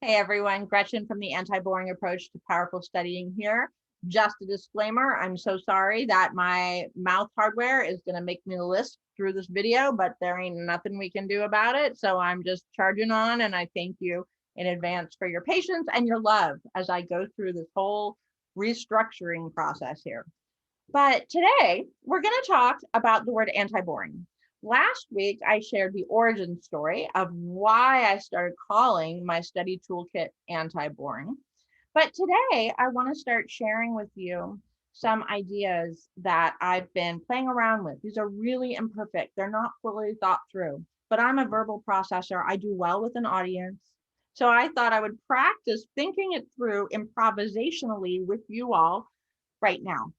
Hey everyone, Gretchen from the Anti-Boring Approach to Powerful Studying here. Just a disclaimer, I'm so sorry that my mouth hardware is going to make me lisp through this video, but there ain't nothing we can do about it. So I'm just charging on, and I thank you in advance for your patience and your love as I go through this whole restructuring process here. But today we're going to talk about the word anti-boring. Last week, I shared the origin story of why I started calling my study toolkit anti-boring. But today, I want to start sharing with you some ideas that I've been playing around with. These are really imperfect. They're not fully thought through, but I'm a verbal processor. I do well with an audience. So I thought I would practice thinking it through improvisationally with you all right now.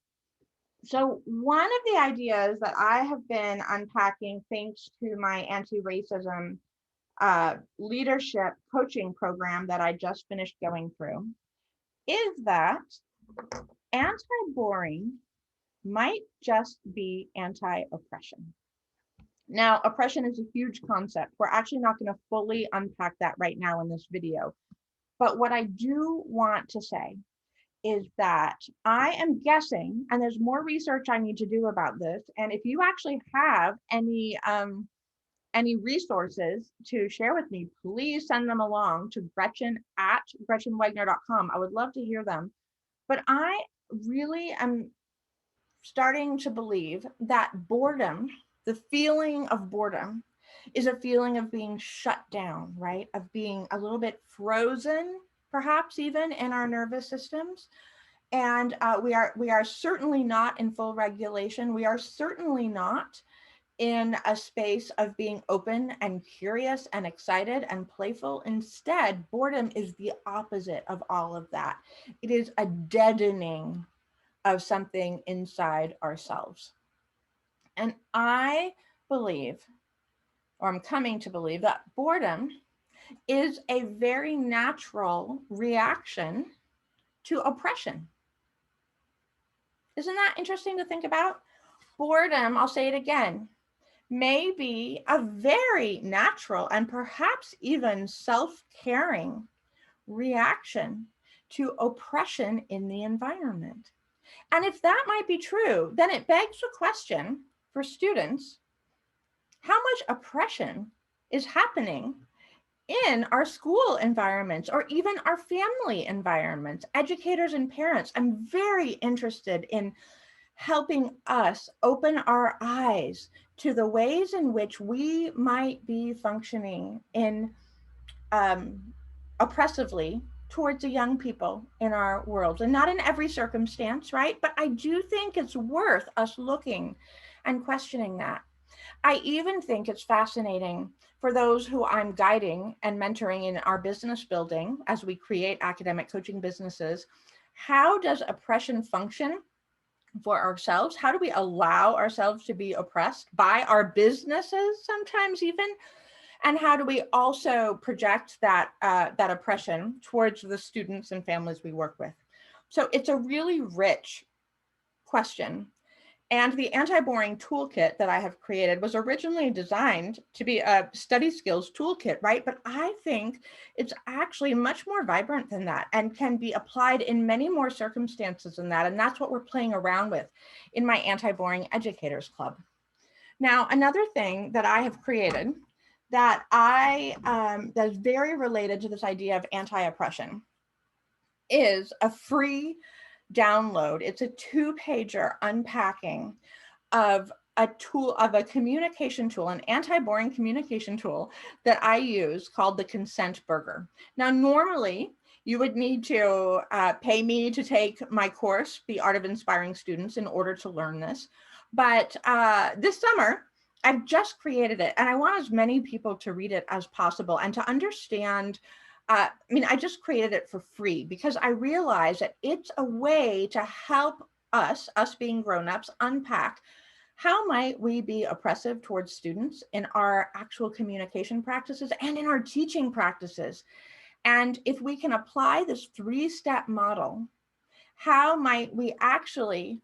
So one of the ideas that I have been unpacking thanks to my anti-racism leadership coaching program that I just finished going through is that anti-boring might just be anti-oppression. Now, oppression is a huge concept. We're actually not going to fully unpack that right now in this video. But what I do want to say is that I am guessing, and there's more research I need to do about this. And if you actually have any resources to share with me, please send them along to Gretchen@GretchenWegner.com. I would love to hear them. But I really am starting to believe that boredom, the feeling of boredom, is a feeling of being shut down, right? Of being a little bit frozen, perhaps even in our nervous systems. And we are certainly not in full regulation. We are certainly not in a space of being open and curious and excited and playful. Instead, boredom is the opposite of all of that. It is a deadening of something inside ourselves. And I believe, or I'm coming to believe, that boredom is a very natural reaction to oppression. Isn't that interesting to think about? Boredom, I'll say it again, may be a very natural and perhaps even self-caring reaction to oppression in the environment. And if that might be true, then it begs the question for students, how much oppression is happening in our school environments or even our family environments, educators and parents? I'm very interested in helping us open our eyes to the ways in which we might be functioning in oppressively towards the young people in our world. And not in every circumstance, right? But I do think it's worth us looking and questioning that. I even think it's fascinating for those who I'm guiding and mentoring in our business building as we create academic coaching businesses. How does oppression function for ourselves? How do we allow ourselves to be oppressed by our businesses sometimes even? And how do we also project that, that oppression towards the students and families we work with? So it's a really rich question. And the anti-boring toolkit that I have created was originally designed to be a study skills toolkit, right? But I think it's actually much more vibrant than that and can be applied in many more circumstances than that. And that's what we're playing around with in my Anti-Boring Educators Club. Now, another thing that I have created that that is very related to this idea of anti-oppression is a free download. It's a 2-pager unpacking of a tool, of a communication tool, an anti-boring communication tool that I use called the Consent Burger. Now, normally you would need to pay me to take my course, The Art of Inspiring Students, in order to learn this. But this summer, I've just created it, and I want as many people to read it as possible and to understand. I just created it for free because I realized that it's a way to help us being grown-ups, unpack how might we be oppressive towards students in our actual communication practices and in our teaching practices. And if we can apply this 3-step model, how might we actually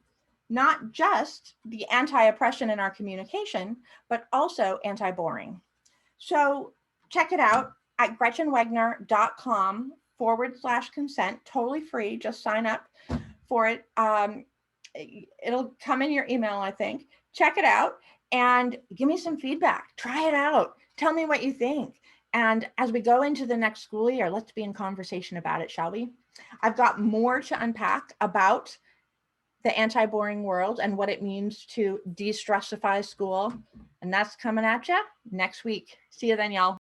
not just the anti-oppression in our communication, but also anti-boring. So check it out. at gretchenwegner.com/consent, totally free. Just sign up for it. It'll come in your email, I think. Check it out and give me some feedback. Try it out. Tell me what you think. And as we go into the next school year, let's be in conversation about it, shall we? I've got more to unpack about the anti-boring world and what it means to destressify school. And that's coming at you next week. See you then, y'all.